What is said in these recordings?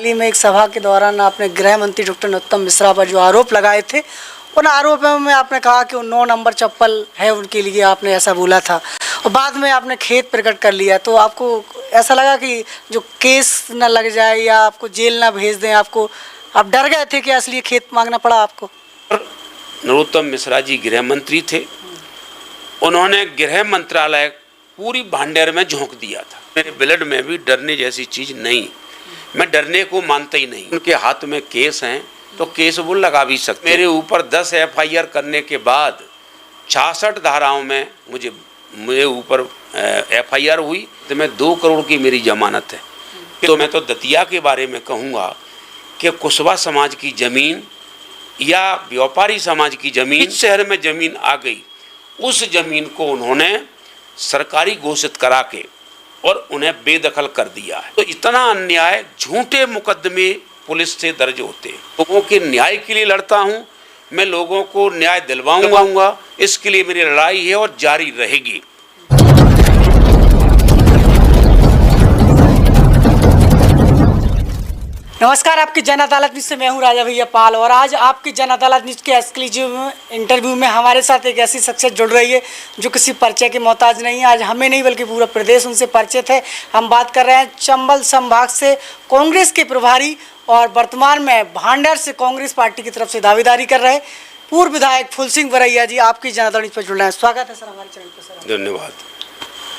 हाल ही में एक सभा के दौरान आपने गृह मंत्री डॉक्टर नरोत्तम मिश्रा पर जो आरोप लगाए थे, उन आरोपों में आपने कहा कि वो 9 नंबर चप्पल है उनके लिए, आपने ऐसा बोला था और बाद में आपने खेद प्रकट कर लिया। तो आपको ऐसा लगा कि जो केस न लग जाए या आपको जेल ना भेज दें, आपको आप डर गए थे कि इसलिए खेद मांगना पड़ा आपको? नरोत्तम मिश्रा जी गृह मंत्री थे, उन्होंने गृह मंत्रालय पूरी भांडेर में झोंक दिया था। मेरे ब्लड में भी डरने जैसी चीज नहीं, मैं डरने को मानता ही नहीं। उनके हाथ में केस हैं तो केस वो लगा भी सकते। मेरे ऊपर 10 FIR करने के बाद 66 धाराओं में मुझे ऊपर FIR हुई, तो मैं 2 करोड़ की मेरी जमानत है। तो मैं तो दतिया के बारे में कहूँगा कि कुशवा समाज की जमीन या व्यापारी समाज की जमीन, इस शहर में जमीन आ गई, उस जमीन को उन्होंने सरकारी घोषित करा के और उन्हें बेदखल कर दिया है। तो इतना अन्याय, झूठे मुकदमे पुलिस से दर्ज होते हैं। लोगों के न्याय के लिए लड़ता हूँ, मैं लोगों को न्याय दिलवाऊंगा, इसके लिए मेरी लड़ाई है और जारी रहेगी। नमस्कार, आपकी जन अदालत न्यूज़ से मैं हूं राजा भैया पाल और आज आपकी जन अदालत न्यूज़ के एक्सक्लूसिव इंटरव्यू में हमारे साथ एक ऐसी शख्सियत जुड़ रही है जो किसी परिचय के मोहताज नहीं है। आज हमें नहीं बल्कि पूरा प्रदेश उनसे परिचित है। हम बात कर रहे हैं चंबल संभाग से कांग्रेस के प्रभारी और वर्तमान में भांडेर से कांग्रेस पार्टी की तरफ से दावेदारी कर रहे पूर्व विधायक फूलसिंह बरैया जी। आपकी जन अदालत न्यूज़ पर जुड़ रहे हैं, स्वागत है सर हमारे चैनल पर। सर धन्यवाद।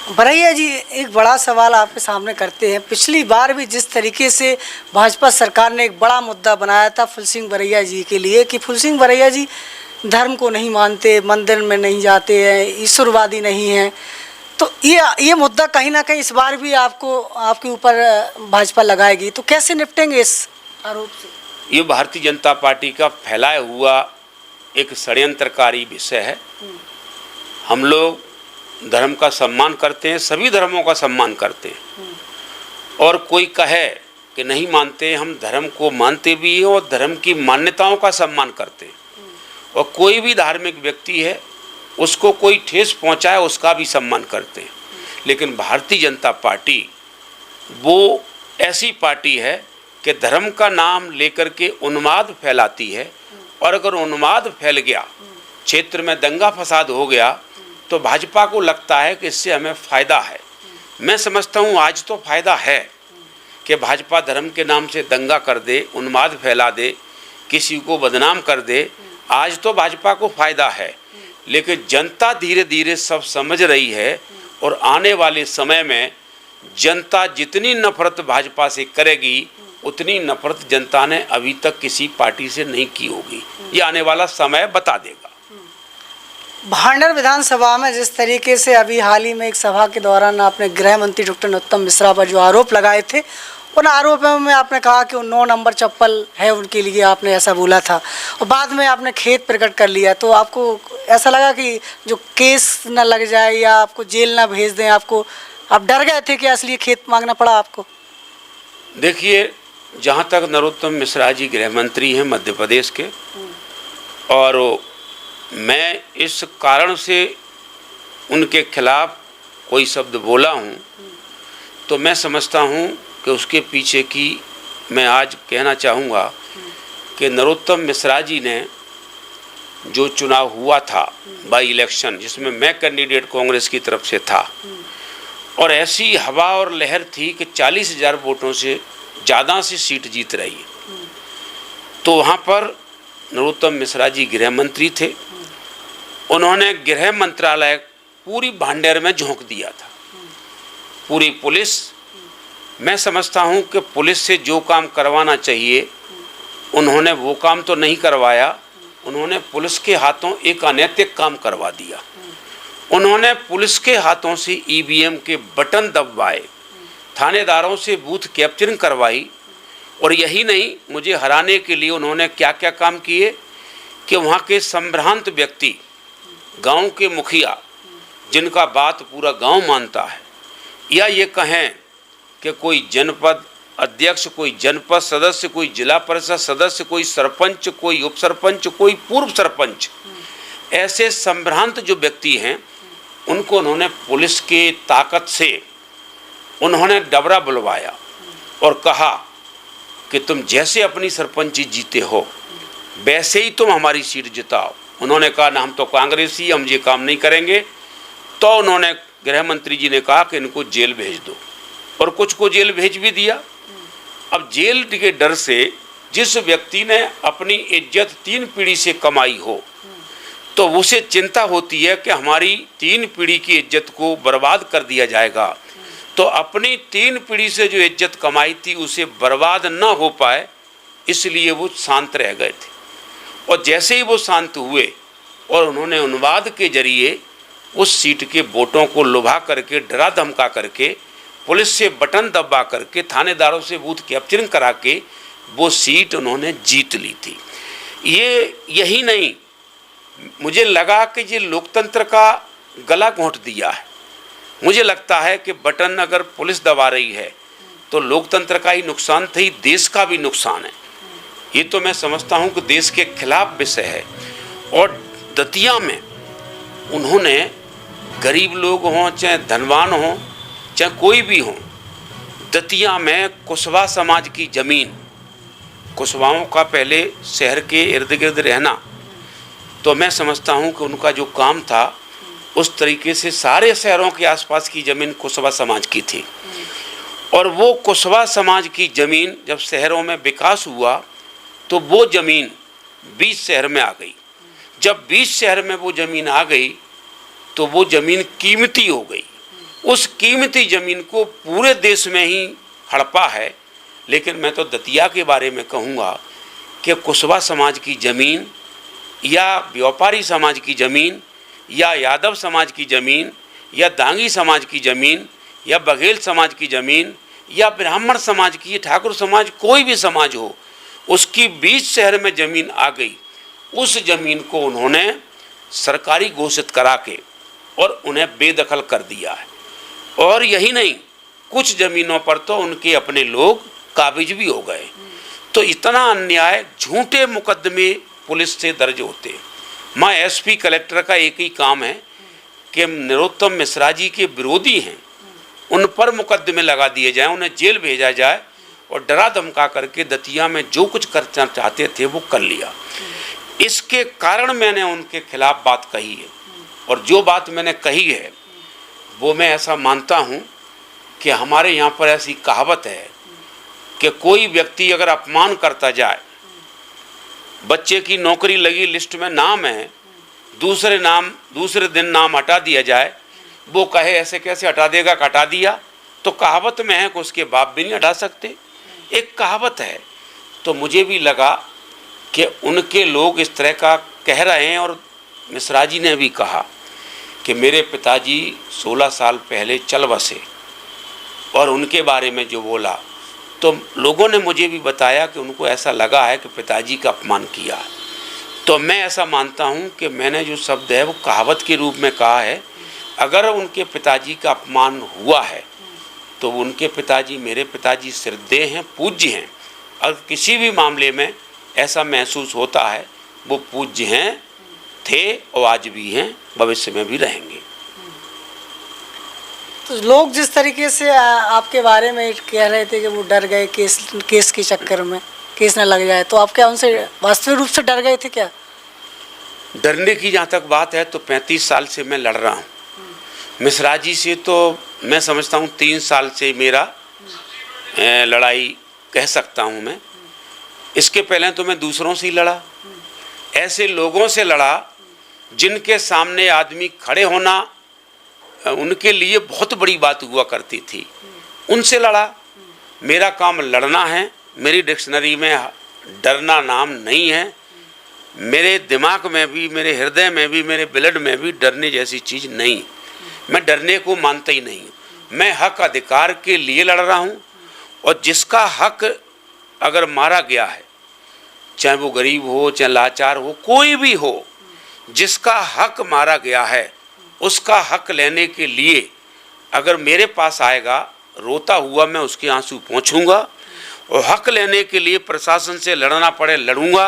बरैया जी, एक बड़ा सवाल आपके सामने करते हैं। पिछली बार भी जिस तरीके से भाजपा सरकार ने एक बड़ा मुद्दा बनाया था फूलसिंह बरैया जी के लिए कि फूलसिंह बरैया जी धर्म को नहीं मानते, मंदिर में नहीं जाते हैं, ईश्वरवादी नहीं हैं, तो ये मुद्दा कहीं ना कहीं इस बार भी आपके ऊपर भाजपा लगाएगी, तो कैसे निपटेंगे इस आरोप से? ये भारतीय जनता पार्टी का फैलाया हुआ एक षड्यंत्रकारी विषय है। हम लोग धर्म का सम्मान करते हैं, सभी धर्मों का सम्मान करते हैं, और कोई कहे कि नहीं मानते, हम धर्म को मानते भी हैं और धर्म की मान्यताओं का सम्मान करते हैं, और कोई भी धार्मिक व्यक्ति है उसको कोई ठेस पहुंचाए उसका भी सम्मान करते हैं। लेकिन भारतीय जनता पार्टी वो ऐसी पार्टी है कि धर्म का नाम लेकर के उन्माद फैलाती है, और अगर उन्माद फैल गया, क्षेत्र में दंगा फसाद हो गया, तो भाजपा को लगता है कि इससे हमें फ़ायदा है। मैं समझता हूँ आज तो फ़ायदा है कि भाजपा धर्म के नाम से दंगा कर दे, उन्माद फैला दे, किसी को बदनाम कर दे, आज तो भाजपा को फ़ायदा है। लेकिन जनता धीरे धीरे सब समझ रही है, और आने वाले समय में जनता जितनी नफरत भाजपा से करेगी उतनी नफरत जनता ने अभी तक किसी पार्टी से नहीं की होगी। ये आने वाला समय बता देगा। भांडेर विधानसभा में जिस तरीके से अभी हाल ही में एक सभा के दौरान आपने गृह मंत्री डॉक्टर नरोत्तम मिश्रा पर जो आरोप लगाए थे, उन आरोपों में आपने कहा कि वो 9 नंबर चप्पल है उनके लिए, आपने ऐसा बोला था और बाद में आपने खेद प्रकट कर लिया। तो आपको ऐसा लगा कि जो केस न लग जाए या आपको जेल ना भेज दें, आप डर गए थे कि इसलिए खेद मांगना पड़ा आपको? देखिए, जहाँ तक नरोत्तम मिश्रा जी गृह मंत्री हैं मध्य प्रदेश के, और मैं इस कारण से उनके खिलाफ कोई शब्द बोला हूँ, तो मैं समझता हूँ कि उसके पीछे की मैं आज कहना चाहूँगा कि नरोत्तम मिश्रा जी ने जो चुनाव हुआ था बाई इलेक्शन, जिसमें मैं कैंडिडेट कांग्रेस की तरफ से था, और ऐसी हवा और लहर थी कि 40,000 वोटों से ज़्यादा से सीट जीत रही, तो वहाँ पर नरोत्तम मिश्रा जी गृह मंत्री थे, उन्होंने गृह मंत्रालय पूरी भांडेर में झोंक दिया था। पूरी पुलिस, मैं समझता हूँ कि पुलिस से जो काम करवाना चाहिए उन्होंने वो काम तो नहीं करवाया, उन्होंने पुलिस के हाथों एक अनैतिक काम करवा दिया। उन्होंने पुलिस के हाथों से EVM के बटन दबवाए, थानेदारों से बूथ कैप्चरिंग करवाई, और यही नहीं, मुझे हराने के लिए उन्होंने क्या क्या काम किए कि वहाँ के संभ्रांत व्यक्ति, गांव के मुखिया, जिनका बात पूरा गांव मानता है, या ये कहें कि कोई जनपद अध्यक्ष, कोई जनपद सदस्य, कोई जिला परिषद सदस्य, कोई सरपंच, कोई उप सरपंच, कोई पूर्व सरपंच, ऐसे संभ्रांत जो व्यक्ति हैं उनको उन्होंने पुलिस के ताकत से उन्होंने डबरा बुलवाया और कहा कि तुम जैसे अपनी सरपंची जीते हो वैसे ही तुम हमारी सीट जिताओ। उन्होंने कहा ना, हम तो कांग्रेसी, हम ये काम नहीं करेंगे। तो उन्होंने, गृह मंत्री जी ने कहा कि इनको जेल भेज दो, और कुछ को जेल भेज भी दिया। अब जेल के डर से जिस व्यक्ति ने अपनी इज्जत 3 पीढ़ी से कमाई हो, तो उसे चिंता होती है कि हमारी 3 पीढ़ी की इज्जत को बर्बाद कर दिया जाएगा। तो अपनी 3 पीढ़ी से जो इज्जत कमाई थी उसे बर्बाद ना हो पाए, इसलिए वो शांत रह गए थे। और जैसे ही वो शांत हुए और उन्होंने अनुवाद के जरिए उस सीट के वोटों को लुभा करके, डरा धमका करके, पुलिस से बटन दबा करके, थानेदारों से बूथ कैप्चरिंग करा के वो सीट उन्होंने जीत ली थी। यही नहीं, मुझे लगा कि ये लोकतंत्र का गला घोंट दिया है। मुझे लगता है कि बटन अगर पुलिस दबा रही है तो लोकतंत्र का ही नुकसान था, देश का भी नुकसान है। ये तो मैं समझता हूँ कि देश के खिलाफ विषय है। और दतिया में उन्होंने, गरीब लोग हों चाहे धनवान हों चाहे कोई भी हो, दतिया में कुशवाहा समाज की ज़मीन, कुशवाहों का पहले शहर के इर्द गिर्द रहना, तो मैं समझता हूँ कि उनका जो काम था उस तरीके से सारे शहरों के आसपास की ज़मीन कुशवाहा समाज की थी। और वो कुशवाहा समाज की ज़मीन जब शहरों में विकास हुआ तो वो ज़मीन 20 शहर में आ गई। जब 20 शहर में वो ज़मीन आ गई तो वो ज़मीन कीमती हो गई। उस कीमती ज़मीन को पूरे देश में ही हड़पा है। लेकिन मैं तो दतिया के बारे में कहूँगा कि कुशवाहा समाज की ज़मीन या व्यापारी समाज की ज़मीन या यादव समाज की ज़मीन या दांगी समाज की ज़मीन या बघेल समाज की ज़मीन या ब्राह्मण समाज की, ठाकुर समाज, कोई भी समाज हो, उसकी 20 शहर में ज़मीन आ गई। उस ज़मीन को उन्होंने सरकारी घोषित करा के और उन्हें बेदखल कर दिया है। और यही नहीं, कुछ ज़मीनों पर तो उनके अपने लोग काबिज भी हो गए। तो इतना अन्याय, झूठे मुकदमे पुलिस से दर्ज होते। मैं एसपी कलेक्टर का एक ही काम है कि नरोत्तम मिश्रा जी के विरोधी हैं उन पर मुकदमे लगा दिए जाएं, उन्हें जेल भेजा जाए और डरा धमका करके दतिया में जो कुछ करना चाहते थे वो कर लिया। इसके कारण मैंने उनके खिलाफ बात कही है। और जो बात मैंने कही है वो मैं ऐसा मानता हूँ कि हमारे यहाँ पर ऐसी कहावत है कि कोई व्यक्ति अगर अपमान करता जाए, बच्चे की नौकरी लगी, लिस्ट में नाम है, दूसरे दिन नाम हटा दिया जाए, वो कहे ऐसे कैसे हटा देगा, हटा दिया। तो कहावत में है कि उसके बाप भी नहीं हटा सकते, एक कहावत है। तो मुझे भी लगा कि उनके लोग इस तरह का कह रहे हैं। और मिश्रा जी ने भी कहा कि मेरे पिताजी 16 साल पहले चल बसे, और उनके बारे में जो बोला तो लोगों ने मुझे भी बताया कि उनको ऐसा लगा है कि पिताजी का अपमान किया। तो मैं ऐसा मानता हूँ कि मैंने जो शब्द है वो कहावत के रूप में कहा है। अगर उनके पिताजी का अपमान हुआ है तो उनके पिताजी मेरे पिताजी श्रद्धेय हैं, पूज्य हैं। और किसी भी मामले में ऐसा महसूस होता है वो पूज्य हैं, थे और आज भी हैं, भविष्य में भी रहेंगे। तो लोग जिस तरीके से आपके बारे में कह रहे थे कि वो डर गए केस के चक्कर में, केस न लग जाए, तो आप क्या उनसे वास्तविक रूप से डर गए थे क्या? डरने की जहाँ तक बात है तो 35 साल से मैं लड़ रहा हूँ। मिश्रा जी से तो मैं समझता हूँ 3 साल से मेरा लड़ाई कह सकता हूँ मैं। इसके पहले तो मैं दूसरों से ही लड़ा, ऐसे लोगों से लड़ा जिनके सामने आदमी खड़े होना उनके लिए बहुत बड़ी बात हुआ करती थी, उनसे लड़ा। मेरा काम लड़ना है, मेरी डिक्शनरी में डरना नाम नहीं है। मेरे दिमाग में भी, मेरे हृदय में भी, मेरे ब्लड में भी डरने जैसी चीज़ नहीं। मैं डरने को मानता ही नहीं। मैं हक अधिकार के लिए लड़ रहा हूँ। और जिसका हक अगर मारा गया है, चाहे वो गरीब हो चाहे लाचार हो, कोई भी हो, जिसका हक मारा गया है उसका हक लेने के लिए अगर मेरे पास आएगा, रोता हुआ मैं उसके आंसू पोंछूंगा। और हक लेने के लिए प्रशासन से लड़ना पड़े लड़ूंगा,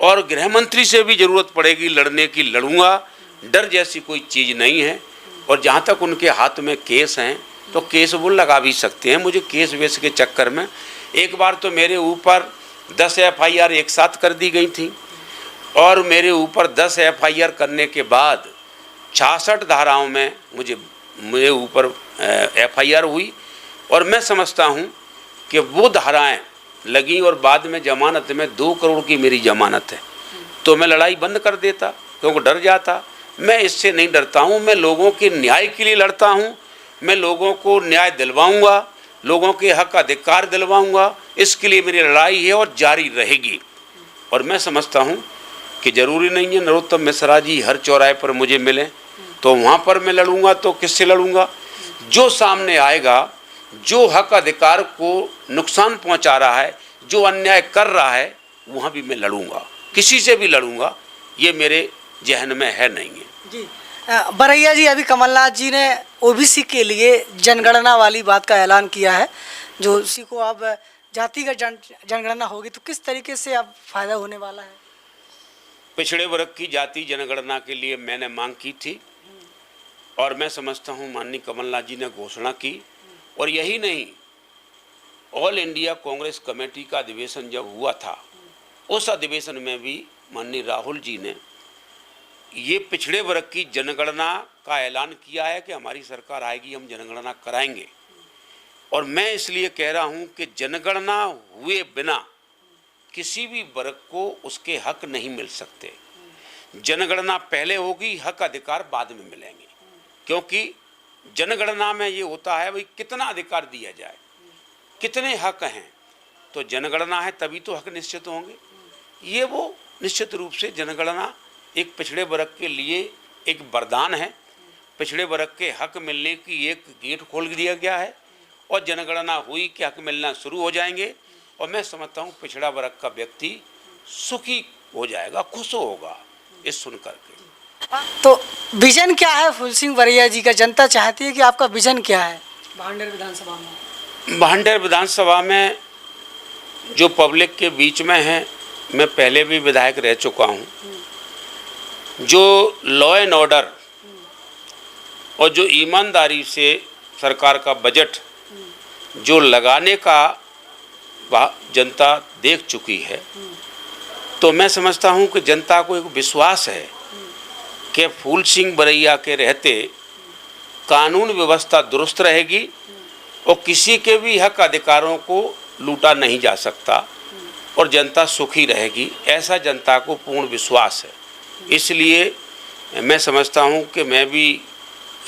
और गृह मंत्री से भी ज़रूरत पड़ेगी लड़ने की, लड़ूंगा। डर जैसी कोई चीज़ नहीं है। और जहाँ तक उनके हाथ में केस हैं तो केस वो लगा भी सकते हैं। मुझे केस वेस के चक्कर में एक बार तो मेरे ऊपर 10 FIR एक साथ कर दी गई थी और मेरे ऊपर 10 FIR करने के बाद 66 धाराओं में मुझे ऊपर FIR हुई और मैं समझता हूँ कि वो धाराएं लगी और बाद में जमानत में 2 करोड़ की मेरी जमानत है, तो मैं लड़ाई बंद कर देता क्योंकि डर जाता। मैं इससे नहीं डरता हूँ, मैं लोगों के न्याय के लिए लड़ता हूँ, मैं लोगों को न्याय दिलवाऊँगा, लोगों के हक अधिकार दिलवाऊँगा, इसके लिए मेरी लड़ाई है और जारी रहेगी। और मैं समझता हूँ कि ज़रूरी नहीं है नरोत्तम मिश्रा जी हर चौराहे पर मुझे मिलें तो वहाँ पर मैं लड़ूंगा, तो किससे लड़ूंगा? जो सामने आएगा, जो हक अधिकार को नुकसान पहुँचा रहा है, जो अन्याय कर रहा है, वहाँ भी मैं लड़ूंगा, किसी से भी लड़ूंगा, ये मेरे जहन में है नहीं है। जी बरैया जी, अभी कमलनाथ जी ने OBC के लिए जनगणना वाली बात का ऐलान किया है, जो उसी को अब जातिगत जनगणना होगी, तो किस तरीके से अब फायदा होने वाला है? पिछड़े वर्ग की जाति जनगणना के लिए मैंने मांग की थी और मैं समझता हूँ माननीय कमलनाथ जी ने घोषणा की। और यही नहीं, ऑल इंडिया कांग्रेस कमेटी का अधिवेशन जब हुआ था, उस अधिवेशन में भी माननीय राहुल जी ने ये पिछड़े वर्ग की जनगणना का ऐलान किया है कि हमारी सरकार आएगी, हम जनगणना कराएंगे। और मैं इसलिए कह रहा हूँ कि जनगणना हुए बिना किसी भी वर्ग को उसके हक नहीं मिल सकते। जनगणना पहले होगी, हक अधिकार बाद में मिलेंगे, क्योंकि जनगणना में ये होता है भाई कितना अधिकार दिया जाए, कितने हक हैं, तो जनगणना है तभी तो हक निश्चित होंगे। ये वो निश्चित रूप से जनगणना एक पिछड़े वर्ग के लिए एक वरदान है, पिछड़े वर्ग के हक मिलने की एक गेट खोल दिया गया है और जनगणना हुई कि हक मिलना शुरू हो जाएंगे। और मैं समझता हूँ पिछड़ा वर्ग का व्यक्ति सुखी हो जाएगा, खुश होगा इस सुन करके। तो विजन क्या है फूल सिंह बरैया जी का? जनता चाहती है कि आपका विजन क्या है भांडेर विधानसभा में? भांडेर विधानसभा में जो पब्लिक के बीच में है, मैं पहले भी विधायक रह चुका हूँ, जो लॉ एंड ऑर्डर और जो ईमानदारी से सरकार का बजट जो लगाने का जनता देख चुकी है, तो मैं समझता हूँ कि जनता को एक विश्वास है कि फूल सिंह बरैया के रहते कानून व्यवस्था दुरुस्त रहेगी और किसी के भी हक अधिकारों को लूटा नहीं जा सकता और जनता सुखी रहेगी, ऐसा जनता को पूर्ण विश्वास है। इसलिए मैं समझता हूँ कि मैं भी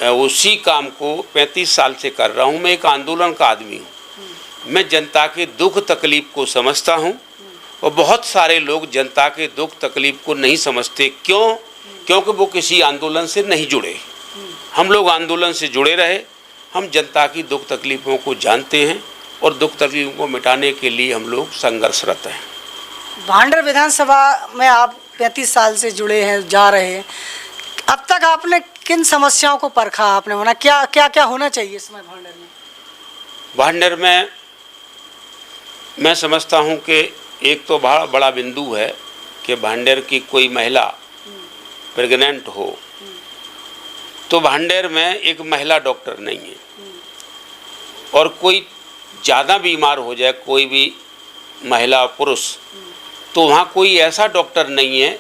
उसी काम को 35 साल से कर रहा हूँ। मैं एक आंदोलन का आदमी हूँ, मैं जनता के दुख तकलीफ को समझता हूँ और बहुत सारे लोग जनता के दुख तकलीफ को नहीं समझते। क्यों? क्योंकि वो किसी आंदोलन से नहीं जुड़े। हम लोग आंदोलन से जुड़े रहे, हम जनता की दुख तकलीफ़ों को जानते हैं और दुख तकलीफ़ों को मिटाने के लिए हम लोग संघर्षरत हैं। भांडेर विधानसभा में आप 35 साल से जुड़े हैं, जा रहे हैं, अब तक आपने किन समस्याओं को परखा? आपने होना क्या क्या क्या होना चाहिए इस समय भांडेर में? भांडेर में मैं समझता हूँ कि एक तो बड़ा बिंदु है कि भांडेर की कोई महिला प्रेग्नेंट हो तो भांडेर में एक महिला डॉक्टर नहीं है, और कोई ज़्यादा बीमार हो जाए कोई भी महिला पुरुष, तो वहाँ कोई ऐसा डॉक्टर नहीं है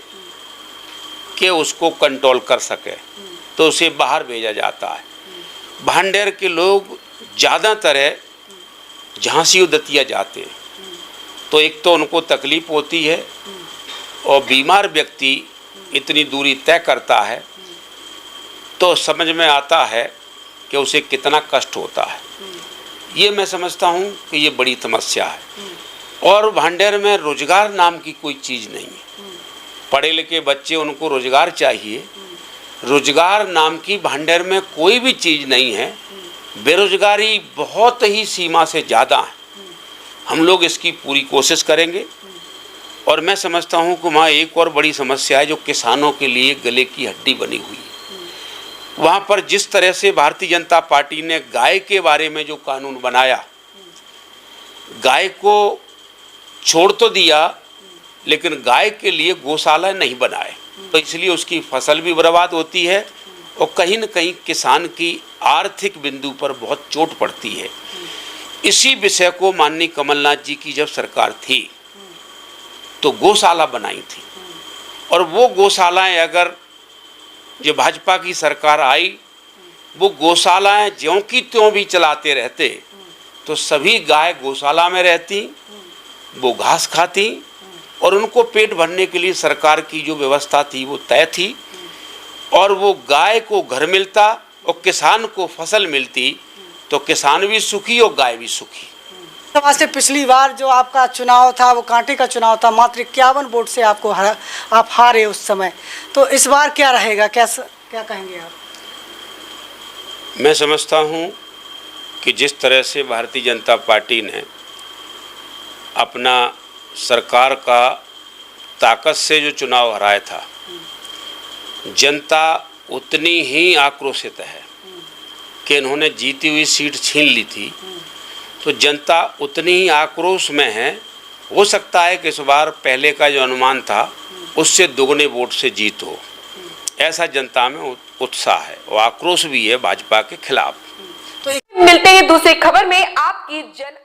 कि उसको कंट्रोल कर सके, तो उसे बाहर भेजा जाता है। भांडेर के लोग ज़्यादातर झांसी दतिया जाते हैं, तो एक तो उनको तकलीफ़ होती है और बीमार व्यक्ति इतनी दूरी तय करता है तो समझ में आता है कि उसे कितना कष्ट होता है। ये मैं समझता हूँ कि ये बड़ी समस्या है। और भांडेर में रोजगार नाम की कोई चीज़ नहीं है। पढ़े लिखे बच्चे, उनको रोजगार चाहिए, रोजगार नाम की भांडेर में कोई भी चीज़ नहीं है। बेरोजगारी बहुत ही सीमा से ज़्यादा है। हम लोग इसकी पूरी कोशिश करेंगे। और मैं समझता हूँ कि वहाँ एक और बड़ी समस्या है जो किसानों के लिए गले की हड्डी बनी हुई है। वहाँ पर जिस तरह से भारतीय जनता पार्टी ने गाय के बारे में जो कानून बनाया, गाय को छोड़ तो दिया लेकिन गाय के लिए गौशाला नहीं बनाए, तो इसलिए उसकी फसल भी बर्बाद होती है और कहीं न कहीं किसान की आर्थिक बिंदु पर बहुत चोट पड़ती है। इसी विषय को माननीय कमलनाथ जी की जब सरकार थी तो गौशाला बनाई थी, और वो गौशालाएं अगर जो भाजपा की सरकार आई वो गौशालाएं ज्यों की त्यों भी चलाते रहते तो सभी गाय गौशाला में रहती, वो घास खाती और उनको पेट भरने के लिए सरकार की जो व्यवस्था थी वो तय थी, और वो गाय को घर मिलता और किसान को फसल मिलती, तो किसान भी सुखी और गाय भी सुखी। लोकसभा से पिछली बार जो आपका चुनाव था वो कांटे का चुनाव था, मात्र 51 वोट से आप हारे उस समय। तो इस बार क्या रहेगा, क्या कहेंगे आप? मैं समझता हूँ कि जिस तरह से भारतीय जनता पार्टी ने अपना सरकार का ताकत से जो चुनाव हराया था, जनता उतनी ही आक्रोशित है कि इन्होंने जीती हुई सीट छीन ली थी, तो जनता उतनी ही आक्रोश में है। हो सकता है कि इस बार पहले का जो अनुमान था उससे दुगने वोट से जीत हो, ऐसा जनता में उत्साह है और आक्रोश भी है भाजपा के खिलाफ। तो मिलते हैं दूसरी खबर में। आपकी जन